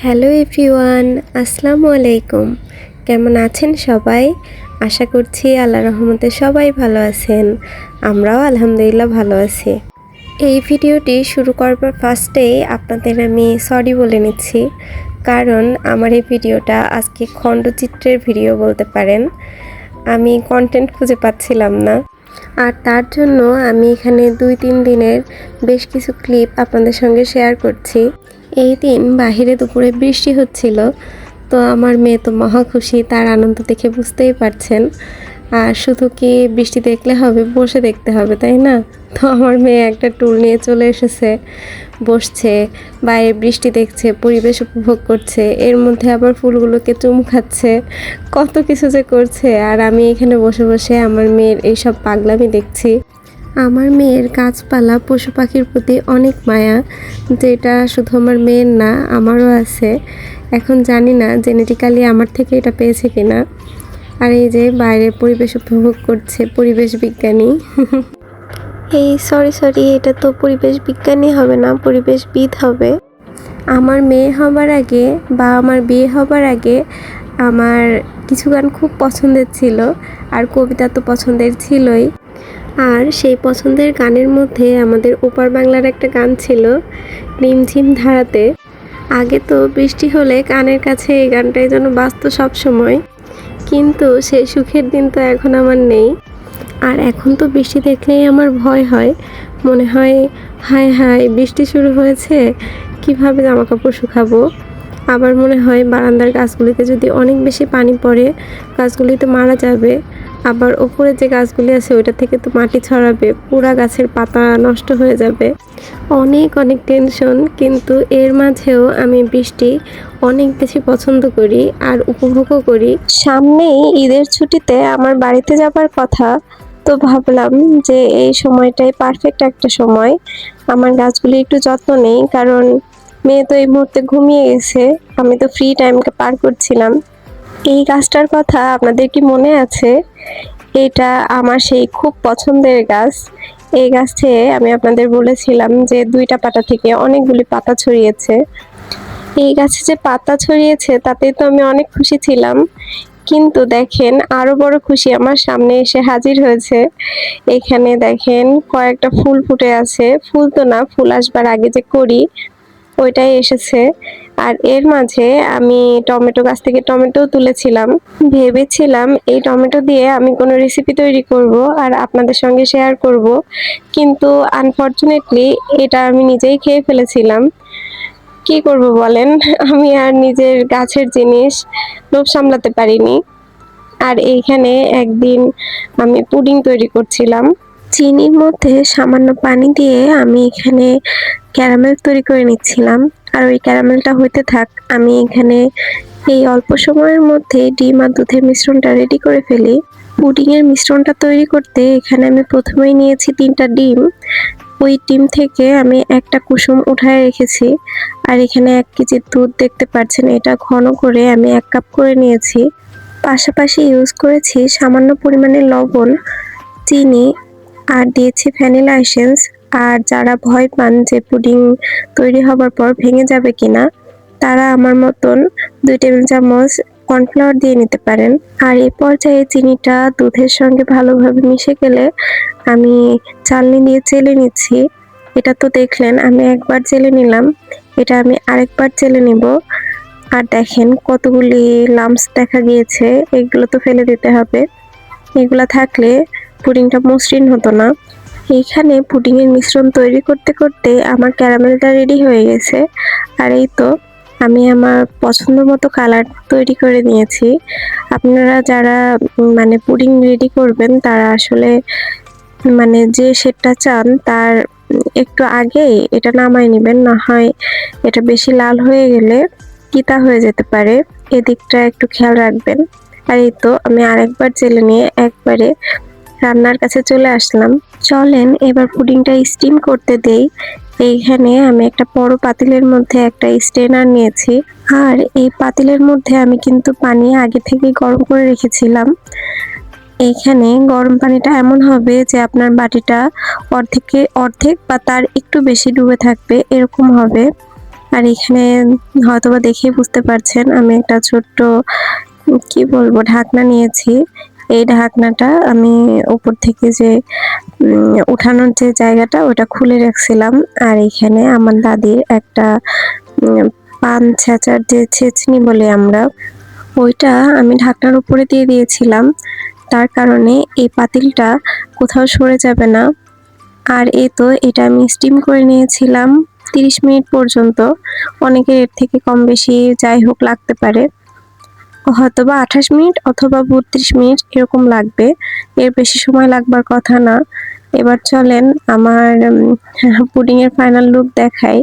Hello everyone, আসসালামু আলাইকুম। কেমন আছেন সবাই? আশা করছি আল্লাহর রহমতে সবাই ভালো আছেন। আমরাও আলহামদুলিল্লাহ ভালো আছি। এই ভিডিওটি শুরু করবার ফার্স্টেই আপনাদের আমি সরি বলে নিচ্ছি, কারণ আমার এই ভিডিওটা আজকে খণ্ডচিত্রের ভিডিও বলতে পারেন। আমি কন্টেন্ট খুঁজে পাচ্ছিলাম না, আর তার জন্য আমি এখানে 2-3 দিনের বেশ কিছু ক্লিপ আপনাদের সঙ্গে শেয়ার করছি। এই দিন বাহিরে দুপুরে বৃষ্টি হচ্ছিল, তো আমার মেয়ে তো মহা খুশি, তার আনন্দ দেখে বুঝতেই পারছেন। আর শুধু কি বৃষ্টি দেখলে হবে, বসে দেখতে হবে, তাই না? তো আমার মেয়ে একটা টুল নিয়ে চলে এসেছে, বসছে, বাইরে বৃষ্টি দেখছে, পরিবেশ উপভোগ করছে, এর মধ্যে আবার ফুলগুলোকে চুমু খাচ্ছে, কত কিছু যে করছে। আর আমি এখানে বসে বসে আমার মেয়ের এইসব পাগলামি দেখছি। আমার মেয়ের গাছপালা পশু পাখির প্রতি অনেক মায়া, যেটা শুধু আমার মেয়ের না, আমারও আছে। এখন জানি না জেনেটিক্যালি আমার থেকে এটা পেয়েছে কিনা। আর এই যে বাইরে পরিবেশ উপভোগ করছে পরিবেশ বিজ্ঞানী। এই সরি, এটা তো পরিবেশ বিজ্ঞানী হবে না, পরিবেশবিদ হবে। আমার মেয়ে হবার আগে বা আমার বিয়ে হবার আগে আমার কিছু গান খুব পছন্দের ছিল, আর কবিতা তো পছন্দের ছিলই। আর সেই পছন্দের গানের মধ্যে আমাদের ওপার বাংলার একটা গান ছিল, রিমঝিম ধারাতে। আগে তো বৃষ্টি হলে কানের কাছে এই গানটাই যেন বাজতো সব সময়, কিন্তু সেই সুখের দিন তো এখন আমার নেই। আর এখন তো বৃষ্টি দেখলেই আমার ভয় হয়, মনে হয় হায় হায় বৃষ্টি শুরু হয়েছে, কিভাবে জামা কাপড় শুকাবো। আবার মনে হয় বারান্দার গাছগুলিতে যদি অনেক বেশি পানি পড়ে, গাছগুলি তো মারা যাবে। আবার ওপরে যে গাছগুলি আছে ওইটা থেকে তো মাটি ছড়াবে, পুরা গাছের পাতা নষ্ট হয়ে যাবে। অনেক অনেক টেনশন, কিন্তু এর মাঝেও আমি বৃষ্টি অনেক বেশি পছন্দ করি আর উপভোগও করি। সামনেই ঈদের ছুটিতে আমার বাড়িতে যাবার কথা, তো ভাবলাম যে এই সময়টাই পারফেক্ট একটা সময় আমার গাছগুলি একটু যত্ন নেই, কারণ মেয়ে তো এই মুহূর্তে ঘুমিয়ে গেছে, আমি তো ফ্রি টাইমকে পার করছিলাম। এই গাছটার কথা আপনাদের কি মনে আছে? এটা আমার সেই খুব পছন্দের গাছ। এই গাছে আমি আপনাদের বলেছিলাম যে 2টা পাতা থেকে অনেকগুলি পাতা ছড়িয়েছে। এই গাছে যে পাতা ছড়িয়েছে তাতে তো আমি অনেক খুশি ছিলাম, কিন্তু দেখেন আরো বড় খুশি আমার সামনে এসে হাজির হয়েছে। এখানে দেখেন কয়েকটা ফুল ফুটে আছে, ফুল তো না, ফুল আসবার আগে যে করি ওইটাই এসেছে। আর এর মাঝে আমি টমেটো গাছ থেকে টমেটো তুলেছিলাম, ভেবেছিলাম এই টমেটো দিয়ে আমি কোনো রেসিপি তৈরি করব আর আপনাদের সঙ্গে শেয়ার করব, কিন্তু আনফরচুনেটলি এটা আমি নিজেই খেয়ে ফেলেছিলাম। কি করব বলেন, আমি আর নিজের গাছের জিনিস লোভ সামলাতে পারিনি। আর এইখানে একদিন আমি পুডিং তৈরি করছিলাম, চিনির মধ্যে সামান্য পানি দিয়ে আমি এখানে ক্যারামেল তৈরি করে নিচ্ছিলাম। আর ওই ক্যারামেলটা হইতে থাক, আমি এখানে এই অল্প সময়ের মধ্যে ডিম আর দুধের মিশ্রণটা রেডি করে ফেলি। পুডিং এর মিশ্রণটা তৈরি করতে এখানে আমি প্রথমেই নিয়েছি 3টা ডিম। ওই ডিম থেকে আমি একটা কুসুম উঠায় রেখেছি। আর এখানে 1 কেজি দুধ দেখতে পাচ্ছেন, এটা ঘন করে আমি 1 কাপ করে নিয়েছি। পাশাপাশি ইউজ করেছি সামান্য পরিমাণে লবণ, চিনি, আর দিয়েছি ভ্যানিলা এসেন্স। আর যারা ভয় পান যে পুডিং তৈরি হবার পর ভেঙে যাবে কিনা, তারা আমার মতন 2 টেবিল চামচ কর্নফ্লাওয়ার দিয়ে নিতে পারেন। আর এই পর্যায়ে চিনিটা দুধের সঙ্গে ভালোভাবে মিশে গেলে আমি চালনি দিয়ে চেলে নিচ্ছি। এটা তো দেখলেন আমি একবার চেলে নিলাম, এটা আমি আরেকবার চেলে নিব। আর দেখেন কতগুলি লাম্পস দেখা গিয়েছে, এগুলো তো ফেলে দিতে হবে, এগুলা থাকলে পুডিংটা মসৃণ হতো না। এইখানে পুডিং এর মিশ্রণ তৈরি করতে করতে আমার ক্যারামেলটা রেডি হয়ে গেছে। আর এই তো আমি আমার পছন্দ মতো কালার তৈরি করে নিয়েছি। আপনারা যারা মানে পুডিং রেডি করবেন তারা আসলে মানে যে শেডটা চান তার একটু আগে এটা নামাই নেবেন, না হয় এটা বেশি লাল হয়ে গেলে তিতা হয়ে যেতে পারে, এদিকটা একটু খেয়াল রাখবেন। আর এই তো আমি আরেকবার জেলে নিয়ে একবারে রান্নার কাছে চলে আসলাম। চলেন এবার পুডিংটা স্টিম করতে দেই। এইখানে আমি একটা বড় পাতিলের মধ্যে একটা স্ট্রেনার নিয়েছি, আর এই পাতিলের মধ্যে আমি কিন্তু পানি আগে থেকে গরম করে রেখেছিলাম। এইখানে গরম পানিটা এমন হবে যে আপনার বাটিটা অর্ধেক বা তার একটু বেশি ডুবে থাকবে, এরকম হবে। আর এখানে হয়তোবা দেখেই বুঝতে পারছেন আমি একটা ছোট্ট কি বলবো ঢাকনা নিয়েছি। এই ঢাকনাটা আমি উপর থেকে যে উঠানোর যে জায়গাটা ওটা খুলে রাখছিলাম। আর এখানে আমার দাদির একটা পান ছেঁচার যে ছেঁচনি বলি আমরা, ওইটা আমি ঢাকনার উপরে দিয়ে দিয়েছিলাম। তার কারণে এই পাতিলটা কোথাও সরে যাবে না। আর এই তো এটা আমি স্টিম করে নিয়েছিলাম 30 মিনিট পর্যন্ত। অনেকের এর থেকে কম বেশি যাই হোক লাগতে পারে। হয়তোবা 28 মিনিট অথবা 32 মিনিট এরকম লাগবে। এর বেশি সময় লাগবার কথা না। এবার চলেন আমার পুডিং এর ফাইনাল লুক দেখাই।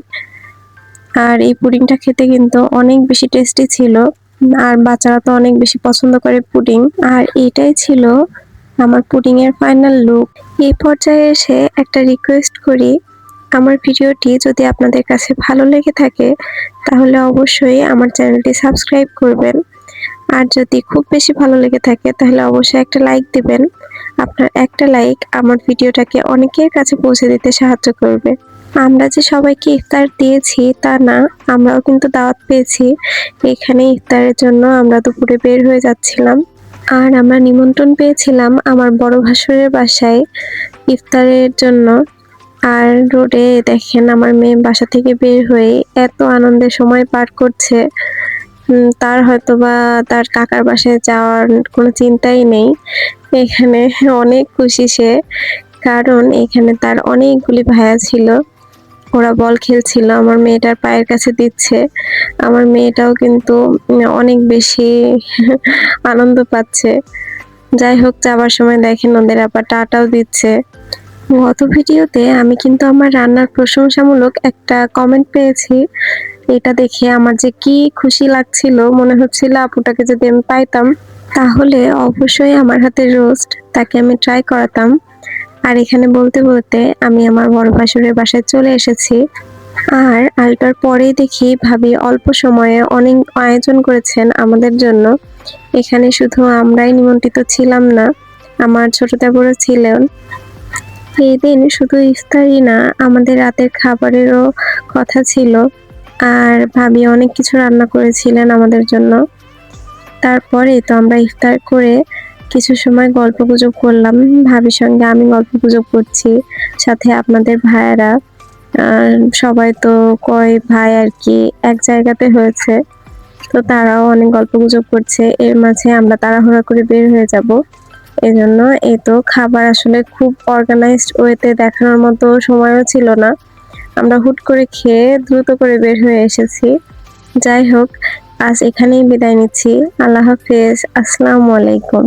আর এই পুডিংটা খেতে কিন্তু অনেক বেশি টেস্টি ছিল। আর বাচ্চারা তো অনেক বেশি পছন্দ করে পুডিং। আর এটাই ছিল আমার পুডিং এর ফাইনাল লুক। এই পর্যায়ে এসে একটা রিকোয়েস্ট করি, আমার ভিডিওটি যদি আপনাদের কাছে ভালো লেগে থাকে তাহলে অবশ্যই আমার চ্যানেলটি সাবস্ক্রাইব করবেন। আর যদি খুব বেশি ভালো লেগে থাকে তাহলে অবশ্যই একটা লাইক দিবেন। আপনার একটা লাইক আমার ভিডিওটাকে অনেকের কাছে পৌঁছে দিতে সাহায্য করবে। আমরা যে সবাইকে ইফতার দিয়েছি তা না, আমরাও কিন্তু দাওয়াত পেয়েছি। এখানে ইফতারের জন্য আমরা দুপুরে বের হয়ে যাচ্ছিলাম। আর আমরা নিমন্ত্রণ পেয়েছিলাম আমার বড় ভাসুরের বাসায় ইফতারের জন্য। আর রোডে দেখেন আমার মেয়ে বাসা থেকে বের হয়ে এত আনন্দের সময় পার করছে। তার হয়তোবা তার কাকার বাসায় যাওয়ার কোনো চিন্তাই নেই। এখানে অনেক খুশি সে, কারণ এখানে তার অনেকগুলি ভাইয়া ছিল। ওরা বল খেলছিল, আমার মেয়েটার পায়ের কাছে দিচ্ছে। আমার মেয়েটাও কিন্তু অনেক বেশি আনন্দ পাচ্ছে। যাই হোক, যাবার সময় দেখেন ওদের আবার টাটাও দিচ্ছে। গত ভিডিওতে আমি কিন্তু আমার রান্নার প্রশংসামূলক একটা কমেন্ট পেয়েছি। এটা দেখে আমার যে কি খুশি লাগছিল, মনে হচ্ছিল আপুটাকে যদি আমি পাইতাম তাহলে অবশ্যই আমার হাতের রোস্ট তাকে আমি ট্রাই করাতাম। আর এখানে বলতে বলতে আমি আমার বড় ভাসুরের বাসায় চলে এসেছি। আর আলটার পরেই দেখি ভাবি অল্প সময়ে অনেক আয়োজন করেছেন আমাদের জন্য। এখানে শুধু আমরাই নিমন্ত্রিত ছিলাম না, আমার ছোট দেবরও ছিলেন। এই দিন শুধু ইফতারই না, আমাদের রাতের খাবারেরও কথা ছিল। আর ভাবি অনেক কিছু রান্না করেছিলেন আমাদের জন্য। তারপরে তো আমরা ইফতার করে কিছু সময় গল্পগুজব করলাম। ভাবির সঙ্গে আমি গল্পগুজব করছি, সাথে আপনাদের ভাইয়েরা। সবাই তো কয় ভাই আর কি এক জায়গাতে হয়েছে, তো তারাও অনেক গল্পগুজব করছে। এর মাঝে আমরা তাড়াহুড়া করে বের হয়ে যাব। এজন্য এই তো খাবার আসলে খুব অর্গানাইজড ওয়েতে দেখানোর মতো সময়ও ছিল না। আমরা হুট করে খেয়ে দ্রুত করে বের হয়ে এসেছি। যাই হোক, আজ এখানেই বিদায় নিচ্ছি। আল্লাহ হাফেজ, আসসালামু আলাইকুম।